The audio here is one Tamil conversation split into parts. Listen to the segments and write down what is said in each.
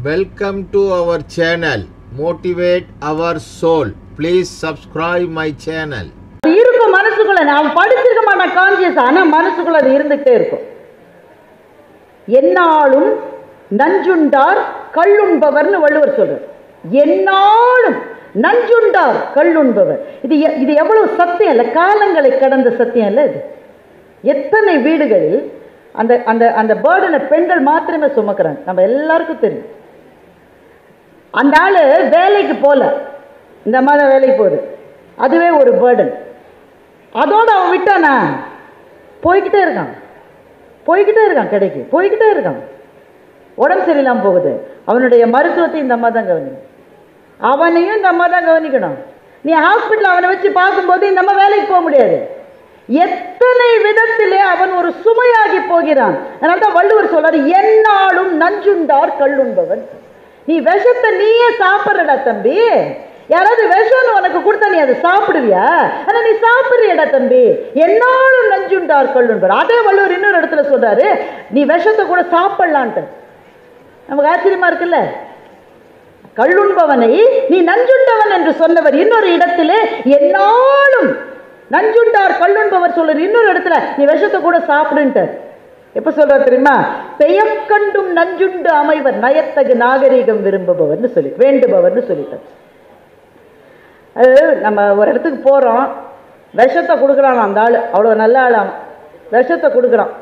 Welcome to our channel. Motivate our soul. Please subscribe my channel. இருக்கும் மனசுக்குள்ள நான் படிச்சிருக்க மாட்டேன் கான்சியஸ், ஆனா மனசுக்குள்ள அது இருந்துகிட்டே இருக்கும். என்னாலும் நஞ்சுண்டார் கள்ளுண்பவர்னு வள்ளுவர் சொல்றார். என்னாலும் நஞ்சுண்டார் கள்ளுண்பவர். இது எவ்வளவு சத்தியம் இல்லை, காலங்களை கடந்த சத்தியம் இல்லை இது. எத்தனை வீடுகளில் அந்த அந்த அந்த பேர்டனை பெண்கள் மாத்திரமே சுமக்கிறாங்க, நம்ம எல்லாருக்கும் தெரியும். அந்த ஆளு வேலைக்கு போல, இந்த மாதிரி வேலைக்கு போகுது, அதுவே ஒரு பேர்டன். அதோடு அவன் விட்டானா போய்கிட்டே இருக்கான், கடைக்கு போய்கிட்டே இருக்கான். உடம்பு சரியில்லாமல் போகுது, அவனுடைய மருத்துவத்தை இந்த அம்மா தான் கவனிக்கணும், அவனையும் இந்த அம்மா தான் கவனிக்கணும். நீ ஹாஸ்பிட்டல் அவனை வச்சு பார்க்கும்போது இந்த அம்மா வேலைக்கு போக முடியாது. எத்தனை விதத்திலே அவன் ஒரு சுமையாகி போகிறான். அதனால தான் வள்ளுவர் சொல்றாரு, என்னாலும் நஞ்சுண்டார் கள்ளுண்பவன். நீ விஷத்தை நீயே சாப்பிட்றடா தம்பி. யாராவது விஷம்னு உனக்கு கொடுத்தா நீ அதை சாப்பிடுவியா? ஆனா நீ சாப்பிடுறியடா தம்பி. என்னாலும் நஞ்சுண்டார் கள்ளுண்பவர். அதே வள்ளுவர் இன்னொரு இடத்துல சொல்றாரு, நீ விஷத்தை கூட சாப்பிடலான்ட்டு. நமக்கு ஆச்சரியமா இருக்குல்ல. கள்ளுண்பவனை நீ நஞ்சுண்டவன் என்று சொன்னவர் இன்னொரு இடத்திலே என்னாலும் நஞ்சுண்டார் கள்ளுண்பவர் சொல்றாரு இன்னொரு இடத்துல, நீ விஷத்தை கூட சாப்பிடுன்ட்டு. எப்ப சொல்றாரு தெரியுமா? பெயக்கண்டும் நஞ்சுண்டு அமைவர் நயத்தகு நாகரீகம் விரும்புபவர்னு சொல்லி வேண்டுபவர்னு சொல்லிட்டார். அது நம்ம ஒரு இடத்துக்கு போறோம், விஷத்தை கொடுக்குறான் அந்த ஆள், அவ்வளோ நல்ல ஆளாம், விஷத்தை கொடுக்குறான்.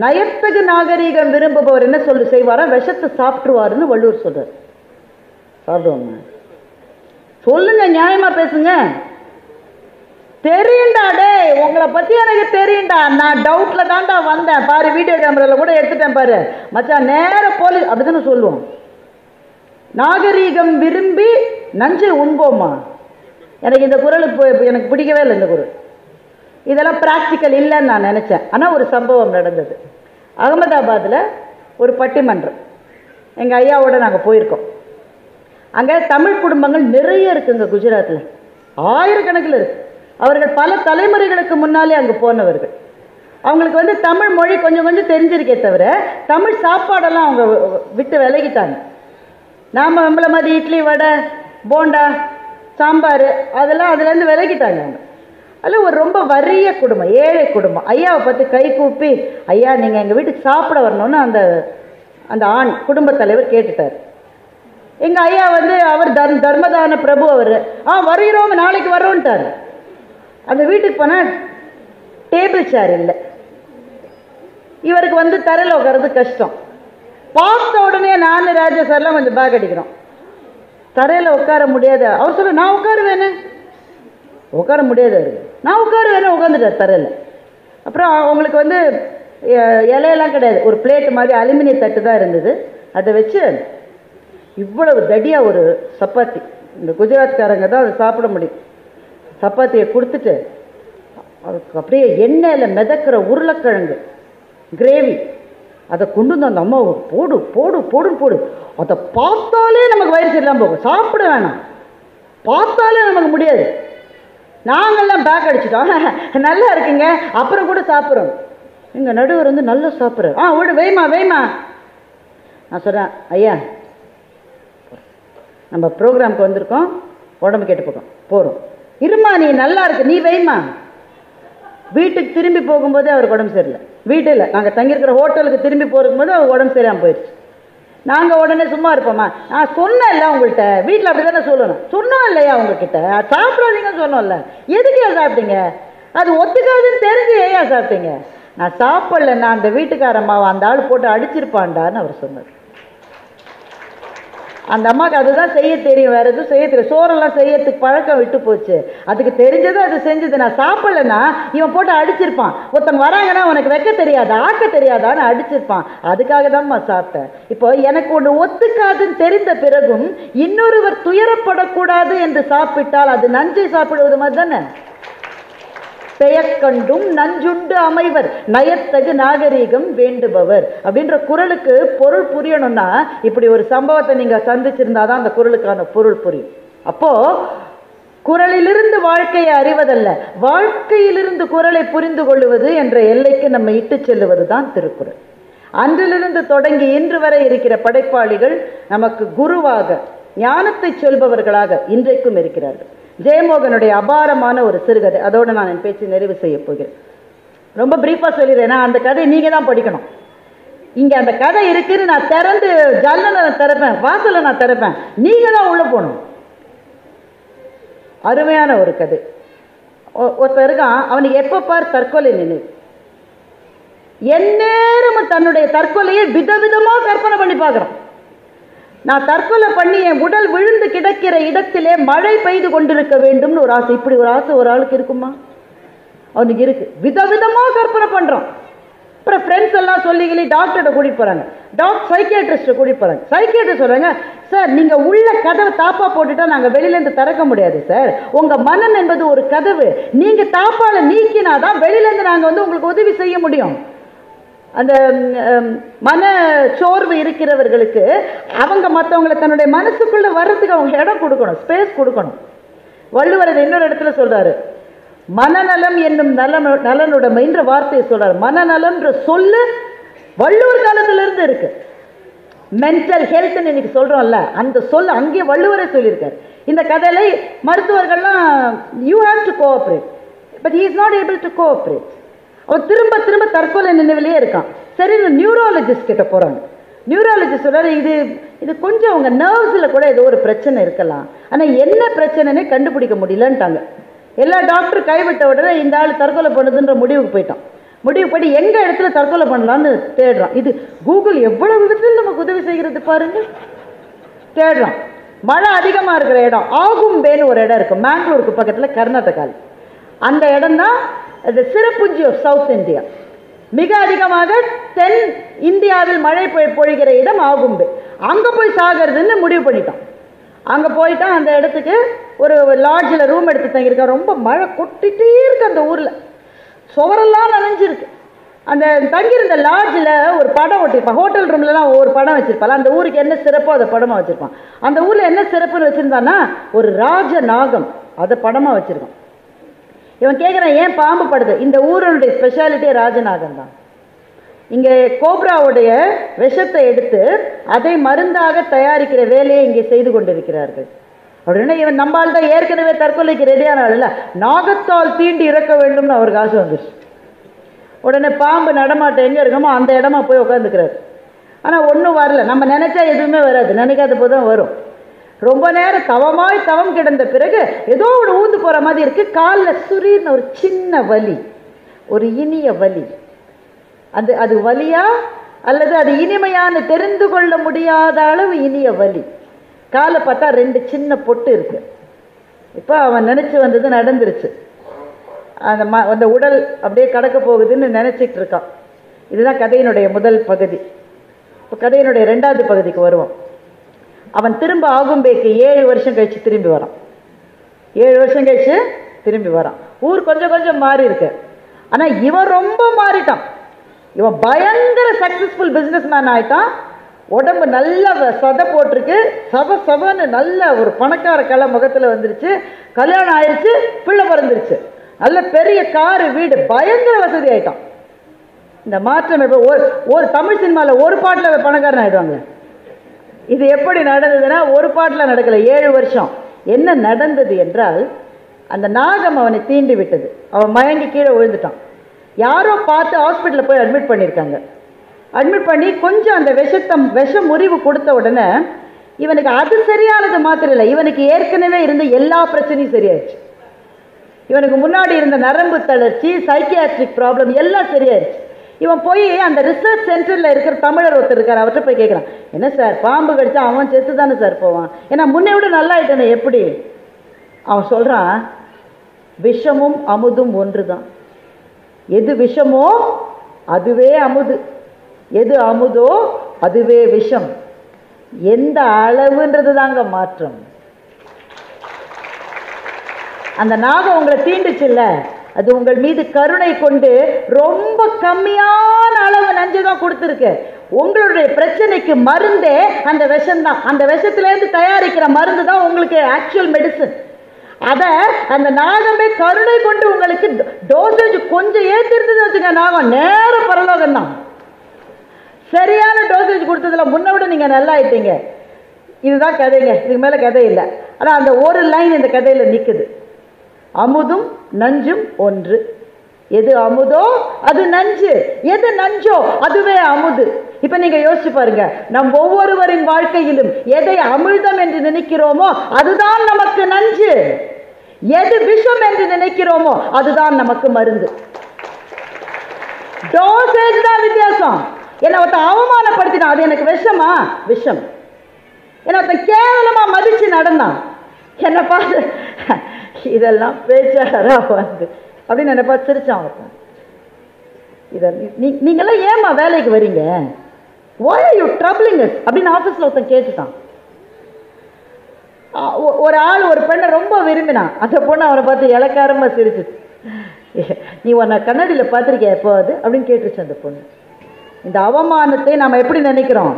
நயத்தகு நாகரீகம் விரும்புபவர் என்ன சொல்லி செய்வாரா? விஷத்தை சாப்பிட்டுருவாருன்னு வள்ளுவர் சொல்றார். சாப்பிடுவாங்க, சொல்லுங்க, நியாயமா பேசுங்க. தெரியுண்டா டே, உங்களை பத்தி எனக்கு தெரியுண்டா, நான் டவுட்ல தான்டா வந்தேன் பாரு, வீடியோ கேமரால கூட எடுத்துட்டேன் பாரு மச்சான், நேர போலீஸ் அப்படித்தானே சொல்லுவோம். நாகரீகம் விரும்பி நஞ்சை உண்போமா? எனக்கு இந்த குரல் எனக்கு பிடிக்கவே இல்லை. இந்த குரல் இதெல்லாம் பிராக்டிக்கல் இல்லைன்னு நான் நினைச்சேன். ஆனால் ஒரு சம்பவம் நடந்தது. அகமதாபாத்தில் ஒரு பட்டிமன்றம், எங்கள் ஐயாவோட நாங்கள் போயிருக்கோம். அங்கே தமிழ் குடும்பங்கள் நிறைய இருக்குங்க குஜராத்தில், ஆயிரக்கணக்கில் இருக்கு. அவர்கள் பல தலைமுறைகளுக்கு முன்னாலே அங்கே போனவர்கள். அவங்களுக்கு தமிழ் மொழி கொஞ்சம் கொஞ்சம் தெரிஞ்சிருக்கே தவிர தமிழ் சாப்பாடெல்லாம் அவங்க விட்டு விலகிட்டாங்க. நாம் நம்மள மாதிரி இட்லி வடை போண்டா சாம்பார் அதெல்லாம் அதுலேருந்து விலகிட்டாங்க அவங்க. அதில் ஒரு ரொம்ப வறிய குடும்பம், ஏழை குடும்பம். ஐயாவை பார்த்து கை கூப்பி, ஐயா நீங்கள் எங்கள் வீட்டுக்கு சாப்பிட வரணும்னு அந்த அந்த ஆண் குடும்பத் தலைவர் கேட்டுட்டார். எங்கள் ஐயா அவர் தர்மதான பிரபு, அவர் வருகிறோம் நாளைக்கு வரோன்ட்டார். அந்த வீட்டுக்கு போனால் டேபிள் சேர் இல்லை, இவருக்கு தரையில் உட்கார்றது கஷ்டம். பார்த்த உடனே நான் ராஜா சார்லாம் கொஞ்சம் பேக் அடிக்கிறோம், தரையில் உட்கார முடியாது. அவர் சொல்ல, நான் உட்காருவேன்னு, உட்கார முடியாது அவருக்கு, நான் உட்காருவேன்னு உட்காந்துட்டார் தரையில். அப்புறம் அவங்களுக்கு இலையெல்லாம் கிடையாது, ஒரு பிளேட்டு மாதிரி அலுமினிய தட்டு தான் இருந்தது. அதை வச்சு இவ்வளவு தடியாக ஒரு சப்பாத்தி, இந்த குஜராத்காரங்க தான் அதை சாப்பிட முடியும், சப்பாத்தியை கொடுத்துட்டு அதுக்கு அப்படியே எண்ணெயில் மிதக்கிற உருளைக்கிழங்கு கிரேவி அதை கொண்டு வந்து அந்த அம்மா போடு போடு போடுன்னு போடு. அதை பார்த்தாலே நமக்கு வயிறு சரியில்லாமல் போகும், சாப்பிட வேணாம், பார்த்தாலே நமக்கு முடியாது. நாங்கள்லாம் பேக் அடிச்சிட்டோம், நல்லா இருக்குங்க அப்புறம் கூட சாப்பிட்றோம். எங்கள் நடுவர் நல்லா சாப்பிட்றாரு. விடு வேமா வேமா. நான் சொல்கிறேன், ஐயா நம்ம ப்ரோக்ராமுக்கு வந்திருக்கோம், உடம்பு கேட்டு போகிறோம், இருமா நீ நல்லா இருக்கு, நீ வைமா. வீட்டுக்கு திரும்பி போகும்போது அவருக்கு உடம்பு சரியில்லை. வீட்டில் நாங்கள் தங்கியிருக்கிற ஹோட்டலுக்கு திரும்பி போகும்போது அவர் உடம்பு சரியாமல் போயிடுச்சு. நாங்கள் உடனே சும்மா இருப்போம்மா, நான் சொன்னேன் இல்லை உங்கள்கிட்ட, வீட்டில் அப்படி தானே சொல்லணும், சொன்னோம் இல்லையா உங்ககிட்ட சாப்பிடாதீங்கன்னு சொன்னோம்ல, எதுக்கு ஏன் சாப்பிட்டீங்க? அது ஒத்துக்காதுன்னு தெரிஞ்சு ஏன் சாப்பிட்டீங்க? நான் சாப்பிடல, நான் அந்த வீட்டுக்காரம்மாவை அந்த ஆள் போட்டு அடிச்சிருப்பான்டான்னு அவர் சொன்னார். அந்த அம்மாவுக்கு அதுதான் செய்ய தெரியும், வேறு எதுவும் செய்ய தெரியும். சோறெல்லாம் செய்யறதுக்கு பழக்கம் விட்டு போச்சு, அதுக்கு தெரிஞ்சது அது செஞ்சது. நான் சாப்பிடலன்னா இவன் போட்டு அடிச்சிருப்பான். ஒருத்தவங்க வராங்கன்னா உனக்கு வைக்க தெரியாதா ஆக்க தெரியாதான்னு அடிச்சிருப்பான். அதுக்காக தான்மா சாப்பிட்டேன். இப்போ எனக்கு ஒன்று ஒத்துக்காதுன்னு தெரிந்த பிறகும் இன்னொருவர் துயரப்படக்கூடாது என்று சாப்பிட்டால் அது நஞ்சை சாப்பிடுவது மாதிரி தானே. பெயக்கண்டும் நஞ்சுண்டு அமைவர் நயத்தகு நாகரீகம் வேண்டுபவர் அப்படின்ற குறளுக்கு பொருள் புரியணும்னா இப்படி ஒரு சம்பவத்தை நீங்க சந்திச்சிருந்தாதான் அந்த குறளுக்கான பொருள் புரியும். அப்போ குறளிலிருந்து வாழ்க்கையை அறிவதல்ல, வாழ்க்கையிலிருந்து குறளை புரிந்து கொள்வது என்ற எல்லைக்கு நம்ம இட்டு செல்லுவது தான் திருக்குறள். அன்றிலிருந்து தொடங்கி இன்று வரை இருக்கிற படைப்பாளிகள் நமக்கு குருவாக ஞானத்தை சொல்பவர்களாக இன்றைக்கும் இருக்கிறார்கள். ஜெயமோகனுடைய அபாரமான ஒரு சிறுகதை, அதோடு நான் என் பேச்சு நிறைவு செய்ய போகிறேன். ரொம்ப பிரீஃபாக சொல்லிடுறேன். அந்த கதையை நீங்கள் தான் படிக்கணும். இங்கே அந்த கதை இருக்குன்னு நான் திறந்து ஜன்னலை நான் திறப்பேன், வாசலை நான் திறப்பேன், நீங்கள் தான் உள்ளே போகணும். அருமையான ஒரு கதை. ஒருத்தர் இருக்கான், அவனுக்கு எப்போ பார் தற்கொலை நினைவு. எந்நேரமும் தன்னுடைய தற்கொலையை விதவிதமாக கற்பனை பண்ணி பார்க்குறான். நான் தற்கொலை பண்ணி என் உடல் விழுந்து கிடக்கிற இடத்திலே மழை பெய்து கொண்டிருக்க வேண்டும்னு ஒரு ஆசை. இப்படி ஒரு ஆசை ஒரு ஆளுக்கு இருக்குமா? அவனுக்கு இருக்கு. விதவிதமாக கற்பனை பண்ணுறான். அப்புறம் ஃப்ரெண்ட்ஸ் எல்லாம் சொல்லிங்களி டாக்டர்கிட்ட கூட்டிகிட்டு போகிறாங்க. சைக்கியாட்ரிஸ்ட்டை கூட்டிகிட்டு போகிறாங்க. சைக்கியாட்ரிஸ்ட் சொல்கிறாங்க, சார் நீங்கள் உள்ள கதவை தாப்பா போட்டுட்டா நாங்கள் வெளியிலேருந்து திறக்க முடியாது சார். உங்கள் மனம் என்பது ஒரு கதவு, நீங்கள் தாப்பால் நீக்கினாதான் வெளியிலேருந்து நாங்கள் உங்களுக்கு உதவி செய்ய முடியும். அந்த மன சோர்வு இருக்கிறவர்களுக்கு அவங்க மற்றவங்களை தன்னுடைய மனசுக்குள்ளே வர்றதுக்கு அவங்க இடம் கொடுக்கணும், ஸ்பேஸ் கொடுக்கணும். வள்ளுவர் இன்னொரு இடத்துல சொல்கிறாரு, மனநலம் என்னும் நலனுடைமை என்ற வார்த்தையை சொல்றாரு. மனநலம்ன்ற சொல்லு வள்ளுவர் காலத்திலிருந்து இருக்கு. மென்டல் ஹெல்த் இன்னைக்கு சொல்றோம்ல, அந்த சொல் அங்கே வள்ளுவரே சொல்லியிருக்காரு. இந்த கதையில மருத்துவர்கள்லாம் you have to cooperate, but he is not able to cooperate. அவர் திரும்ப திரும்ப தற்கொலை நினைவிலேயே இருக்கான். சரி, நியூரோலஜிஸ்ட் கிட்ட போறாங்க. நியூரோலஜிஸ்ட் சொல்றாரு, இது கொஞ்சம் உங்க நர்வ்ஸில் கூட ஏதோ ஒரு பிரச்சனை இருக்கலாம், ஆனால் என்ன பிரச்சனைனே கண்டுபிடிக்க முடியலன்ட்டாங்க. எல்லா டாக்டரும் கைவிட்ட உடனே இந்த ஆள் தற்கொலை பண்ணுதுன்ற முடிவுக்கு போயிட்டான். முடிவு படி எங்கே இடத்துல தற்கொலை பண்ணலான்னு தேடுறான். இது கூகுள் எவ்வளவு விதத்தில் நமக்கு உதவி செய்கிறது பாருங்க. தேடுறான். மழை அதிகமாக இருக்கிற இடம் ஆகும்பேன்னு ஒரு இடம் இருக்குது, மேங்களூருக்கு பக்கத்தில், கர்நாடகாவில். அந்த இடம் தான் சிறப்புஞ்சி ஆஃப் சவுத் இந்தியா. மிக அதிகமாக தென் இந்தியாவில் மழை பொழிகிற இடம் ஆகும்பே. அங்கே போய் சாகிறதுன்னு முடிவு பண்ணிட்டான். அங்கே போயிட்டான். அந்த இடத்துக்கு ஒரு லாட்ஜில் ரூம் எடுத்து தங்கியிருக்கான். ரொம்ப மழை கொட்டிகிட்டே இருக்கு அந்த ஊரில், சுவரெல்லாம் நனைஞ்சிருக்கு. அந்த தங்கியிருந்த லாட்ஜில் ஒரு படம் ஒட்டியிருப்பான். ஹோட்டல் ரூம்லலாம் ஒரு படம் வச்சுருப்பாள். அந்த ஊருக்கு என்ன சிறப்போ அதை படமாக வச்சுருப்பான். அந்த ஊரில் என்ன சிறப்புன்னு வச்சுருந்தான்னா ஒரு ராஜ நாகம், அதை படமாக வச்சுருக்கான். இவன் கேட்குறான், ஏன் பாம்பு படுது? இந்த ஊருடைய ஸ்பெஷாலிட்டியே ராஜநாகம் தான். இங்கே கோப்ராவுடைய விஷத்தை எடுத்து அதை மருந்தாக தயாரிக்கிற வேலையை இங்கே செய்து கொண்டிருக்கிறார்கள். அப்படின்னா இவன் நம்மால் தான் ஏற்கனவே தற்கொலைக்கு ரெடியான ஆள், நாகத்தால் தீண்டி இறக்க வேண்டும்னு அவருக்கு ஆசை வந்துச்சு. உடனே பாம்பு நடமாட்டம் எங்கே இருக்கமோ அந்த இடமா போய் உட்காந்துக்கிறாரு. ஆனால் ஒன்றும் வரல. நம்ம நினைச்சா எதுவுமே வராது, நினைக்காத போது தான் வரும். ரொம்ப நேரம் தவம் கிடந்த பிறகு ஏதோ ஒரு ஊந்து போகிற மாதிரி இருக்கு. காலில் சுரீர்னு ஒரு சின்ன வலி, ஒரு இனிய வலி. அது வலியா அல்லது அது இனிமையான தெரிந்து கொள்ள முடியாத அளவு இனிய வலி. காலை பார்த்தா 2 சின்ன பொட்டு இருக்கு. இப்போ அவன் நினைச்சு வந்தது நடந்துருச்சு. அந்த உடல் அப்படியே கடக்க போகுதுன்னு நினைச்சிட்டு இருக்கான். இதுதான் கதையினுடைய முதல் பகுதி. இப்போ கதையினுடைய 2வது பகுதிக்கு வருவோம். அவன் திரும்ப ஆகும்பேக்கு 7 வருஷம் கழிச்சு திரும்பி வரான். 7 வருஷம் கழிச்சு திரும்பி வரான். ஊர் கொஞ்சம் கொஞ்சம் மாறி இருக்கு. ஆனால் இவன் ரொம்ப மாறிட்டான். இவன் பயங்கர சக்சஸ்ஃபுல் பிஸ்னஸ் மேன் ஆயிட்டான். உடம்பு நல்ல சதை போட்டிருக்கு, சபன்னு நல்ல ஒரு பணக்கார கலை முகத்தில் வந்துருச்சு. கல்யாணம் ஆயிடுச்சு, பிள்ளை பிறந்துருச்சு, நல்ல பெரிய காரு, வீடு, பயங்கர வசதி ஆயிட்டான். இந்த மாற்றம் இப்போ ஒரு தமிழ் சினிமாவில் ஒரு பாட்டில் பணக்காரன் ஆகிடுவாங்க. இது எப்படி நடந்ததுன்னா ஒரு பாட்டில் நடக்கலை, 7 வருஷம். என்ன நடந்தது என்றால் அந்த நாகம் அவனை தீண்டி விட்டது. அவன் மயங்கி கீழே விழுந்துட்டான். யாரோ பார்த்து ஹாஸ்பிட்டலில் போய் அட்மிட் பண்ணியிருக்காங்க. அட்மிட் பண்ணி கொஞ்சம் அந்த விஷ முறிவு கொடுத்த உடனே இவனுக்கு அது சரியானது மாத்திரம் இல்லை, இவனுக்கு ஏற்கனவே இருந்த எல்லா பிரச்சனையும் சரியாயிடுச்சு. இவனுக்கு முன்னாடி இருந்த நரம்பு தளர்ச்சி, சைக்கியாட்ரிக் ப்ராப்ளம் எல்லாம் சரியாயிடுச்சு. இவன் போய் அந்த ரிசர்ச் சென்டரில் இருக்கிற தமிழர் ஒருத்தர் இருக்கார், அவர்கிட்ட போய் கேட்குறான், என்ன சார் பாம்பு கடிச்சா அவன் செத்து தானே சார் போவான், ஏன்னா முன்னே விட நல்லா ஆயிட்டானே எப்படி? அவன் சொல்கிறான், விஷமும் அமுதும் ஒன்று தான். எது விஷமோ அதுவே அமுது, எது அமுதோ அதுவே விஷம். எந்த அளவுன்றது தாங்க மாற்றம். அந்த நாகம் உங்களை தீண்டுச்சுல்ல, அது உங்கள் மீது கருணை கொண்டு ரொம்ப கம்மியான அளவு நஞ்சு தான் கொடுத்துருக்கு. உங்களுடைய பிரச்சனைக்கு மருந்தே அந்த விஷம் தான். அந்த விஷத்துலேருந்து தயாரிக்கிற மருந்து தான் உங்களுக்கு ஆக்சுவல் மெடிசன். அதை அந்த நாகமே கருணை கொண்டு உங்களுக்கு டோசேஜ் கொஞ்சம் ஏற்றிருந்தது வச்சுக்க, நாகம் நேர பரலோகம் தான். சரியான டோசேஜ் கொடுத்ததுல முன்ன விட நீங்கள் நல்லா ஆயிட்டீங்க. இதுதான் கதைங்க, இதுக்கு மேலே கதை இல்லை. ஆனால் அந்த ஒரு லைன் இந்த கதையில் நிற்குது. அமுதும் நஞ்சும் ஒன்று. எது அமுதோ அது நஞ்சு, எது நஞ்சோ அதுவே அமுது. இப்ப நீங்க யோசிச்சு பாருங்க, நம் ஒவ்வொருவரின் வாழ்க்கையிலும் எதை அமிர்தம் என்று நினைக்கிறோமோ அதுதான் நமக்கு நஞ்சு, எது விஷம் என்று நினைக்கிறோமோ அதுதான் நமக்கு மருந்து. டோசேஜ் தான் வித்தியாசம். என்னை ஒருத்தன் அவமானப்படுத்தினான், அது எனக்கு விஷமா? விஷம். என்னை ஒருத்தன் கேவலமா மதிச்சு நடந்தான், என்னை பார்த்து இதெல்லாம் பேச்சாரா வந்து அப்படின்னு என்னை பார்த்து சிரிச்சான் ஒருத்தன். இதை நீங்களாம் ஏமா வேலைக்கு வரீங்க, why are you troubling us அப்படின்னு ஆஃபீஸில் ஒருத்தன் கேட்டுட்டான். ஒரு ஆள் ஒரு பெண்ணை ரொம்ப விரும்பினான். அந்த பொண்ணு அவனை பார்த்து இலக்காரமாக சிரிச்சு, நீ உன்னை கண்ணாடியில் பார்த்துருக்கியா எப்போது அப்படின்னு கேட்டுருச்சு அந்த பொண்ணு. இந்த அவமானத்தை நாம் எப்படி நினைக்கிறோம்?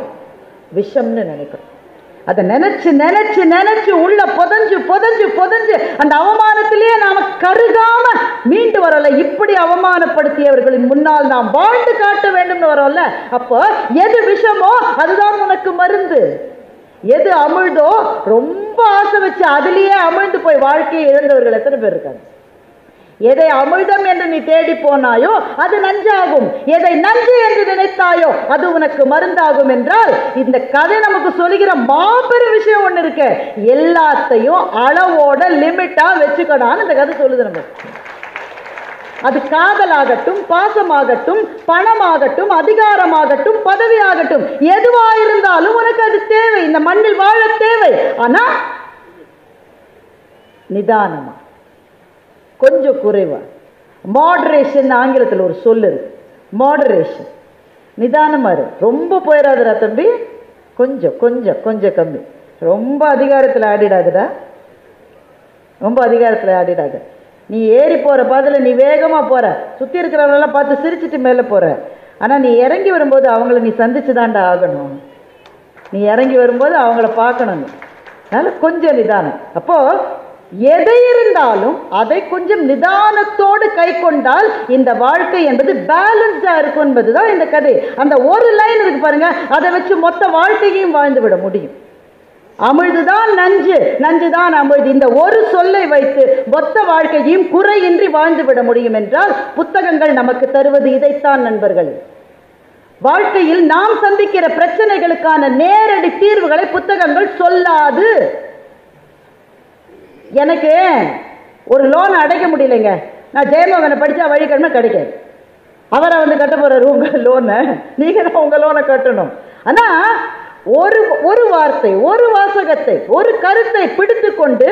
விஷம்னு நினைக்கிறோம். அதை நினைச்சு நினைச்சு நினைச்சு உள்ள புதஞ்சு புதஞ்சு புதஞ்சு அந்த அவமானத்திலேயே நாம கருகாம மீண்டு வரல. இப்படி அவமானப்படுத்தியவர்களின் முன்னால் நாம் வாழ்ந்து காட்ட வேண்டும்னு வரோம்ல. அப்போ எது விஷமோ அதுதான் உனக்கு மருந்து, எது அமிழ்தோ ரொம்ப ஆசை வச்சு அதிலேயே அமிழ்ந்து போய் வாழ்க்கையை இழந்தவர்கள் எத்தனை பேர் இருக்காங்க? எதை அமிர்தம் என்று நீ தேடி போனாயோ அது நஞ்சாகும், எதை நஞ்சு என்று நினைத்தாயோ அது உனக்கு மருந்தாகும் என்றால் இந்த கதை நமக்கு சொல்லுகிற மாபெரும் விஷயம் ஒன்று இருக்கு. எல்லாத்தையும் அளவோட லிமிட்டா வச்சுக்கடான்னு இந்த கதை சொல்லுது நமக்கு. அது காதலாகட்டும், பாசமாகட்டும், பணமாகட்டும், அதிகாரமாகட்டும், பதவியாகட்டும், எதுவாயிருந்தாலும் உனக்கு அது தேவை, இந்த மண்ணில் வாழ தேவை. ஆனா நிதானமா, கொஞ்சம் குறைவா. மாடரேஷன் ஆங்கிலத்தில் ஒரு சொல்லு இருக்கு, மாடரேஷன். நிதானமா இரு, ரொம்ப போயிடாதுடா தம்பி, கொஞ்சம் கொஞ்சம் கொஞ்சம் கம்மி. ரொம்ப அதிகாரத்தில் ஆடிடாதுடா, ரொம்ப அதிகாரத்தில் ஆடிடாது. நீ ஏறி போகிற பாதையில் நீ வேகமாக போகிற, சுற்றி இருக்கிறவங்களெல்லாம் பார்த்து சிரிச்சிட்டு மேலே போகிற. ஆனால் நீ இறங்கி வரும்போது அவங்கள நீ சந்திச்சு தாண்டா ஆகணும். நீ இறங்கி வரும்போது அவங்கள பார்க்கணும். அதனால கொஞ்சம் நிதானம். அப்போது எதை இருந்தாலும் அதை கொஞ்சம் நிதானத்தோடு கை கொண்டால் இந்த வாழ்க்கை என்பது பேலன்ஸ்டா இருக்கும் என்பதுதான் இந்த கதை. அந்த ஒரு லைன் இருக்கு பாருங்க, அதை வச்சு மொத்த வாழ்க்கையையும் வாழ்ந்து விட முடியும். அமிழ்துதான் நஞ்சு, நஞ்சுதான் அமிழ்து, இந்த ஒரு சொல்லை வைத்து மொத்த வாழ்க்கையையும் குறையின்றி வாழ்ந்து விட முடியும் என்றால் புத்தகங்கள் நமக்கு தருவது இதைத்தான் நண்பர்கள். வாழ்க்கையில் நாம் சந்திக்கிற பிரச்சனைகளுக்கான நேரடி தீர்வுகளை புத்தகங்கள் சொல்லாது. எனக்கு ஒரு லோன் அடைக்க முடியலைங்க, நான் ஜெயமோகனை படித்தா வழிகடமை கிடைக்காது. அவரை வந்து கட்ட போகிறார் உங்கள் லோனை, நீங்கள் தான் உங்கள் லோனை கட்டணும். ஆனால் ஒரு வார்த்தை, ஒரு வாசகத்தை, ஒரு கருத்தை பிடித்து கொண்டு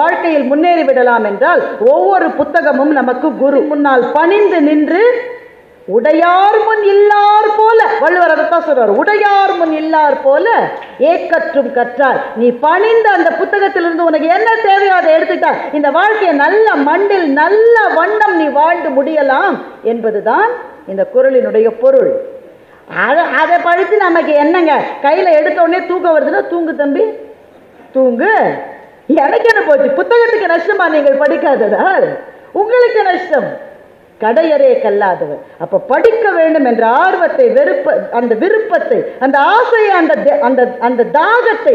வாழ்க்கையில் முன்னேறி விடலாம் என்றால் ஒவ்வொரு புத்தகமும் நமக்கு குரு முன்னால் பணிந்து நின்று உடையார் முன் இல்லார் போல, வள்ளுவர் அதைத்தான் சொல்றார், உடையார் முன் இல்லார் போல ஏக்கற்றும் கற்றார். நீ பணிந்த அந்த புத்தகத்திலிருந்து உனக்கு என்ன தேவையோ அதை எடுத்துட்டா இந்த வாழ்க்கையை நல்ல மண்ணில் நல்ல வண்ணம் நீ வாழ்ந்து முடியலாம் என்பதுதான் இந்த குறளினுடைய பொருள். அதை படித்து நமக்கு என்னங்க, கையில் எடுத்த உடனே தூக்கம் வருதுன்னா தூங்கு தம்பி தூங்கு. எனக்கு என்ன போச்சு, புத்தகத்துக்கு நஷ்டமா நீங்கள் படிக்காததால் உங்களுக்கு நஷ்டம். கடையரே கல்லாதவர். அப்ப படிக்க வேண்டும் என்ற ஆர்வத்தை, அந்த விருப்பத்தை, அந்த ஆசையை, அந்த தாகத்தை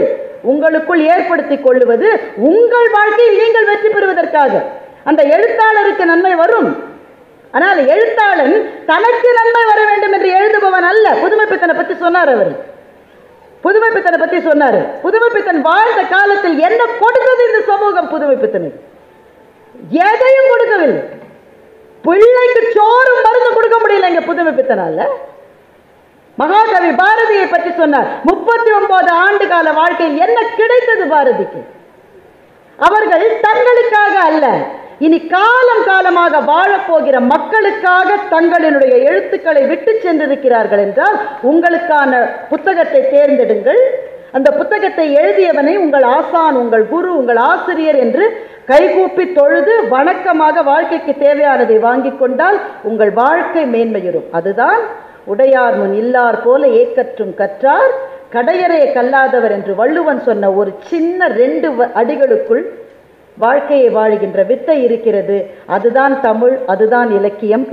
உங்களுக்குள் ஏற்படுத்தி கொள்ளுவது உங்கள் வாழ்க்கையில் நீங்கள் வெற்றி பெறுவதற்காக. அந்த எழுத்தாளருக்கு நன்மை வரும், ஆனால் எழுத்தாளன் தனக்கு நன்மை வர வேண்டும் என்று எழுதுபவன் அல்ல. புதுமைப்பித்தனை பற்றி சொன்னார் அவர், புதுமைப்பித்தனை பற்றி சொன்னார். புதுமைப்பித்தன் வாழ்ந்த காலத்தில் என்ன கொடுத்தது இந்த சமூகம்? புதுமைப்பித்தனுக்கு எதையும் கொடுக்கவில்லை. பிள்ளைக்கு சோறும் மருந்து கொடுக்க முடியல இங்க புதுமைப்பித்தனால. மகாகவி பாரதியை பற்றி சொன்னார். 39 ஆண்டு கால வாழ்க்கையில் என்ன கிடைத்தது பாரதிக்கு? அவர்கள் தங்களுக்காக அல்ல, இனி காலம் காலமாக வாழப்போகிற மக்களுக்காக தங்களினுடைய எழுத்துக்களை விட்டு சென்றிருக்கிறார்கள் என்றால் உங்களுக்கான புத்தகத்தை தேர்ந்தெடுங்கள். அந்த புத்தகத்தை எழுதியவனை உங்கள் ஆசான், உங்கள் குரு, உங்கள் ஆசிரியர் என்று கைகூப்பி தொழுது வணக்கமாக வாழ்க்கைக்கு தேவையானதை வாங்கி கொண்டால் உங்கள் வாழ்க்கை மேன்மையுறும். அதுதான் உடையார் முன் இல்லார் போல ஏக்கற்றும் கற்றார் கடையரே கல்லாதவர் என்று வள்ளுவன் சொன்ன ஒரு சின்ன 2 அடிகளுக்குள் வாழ்க்கையை வாழுகின்ற வித்தை இருக்கிறது. அதுதான் தமிழ், அதுதான் இலக்கியம்.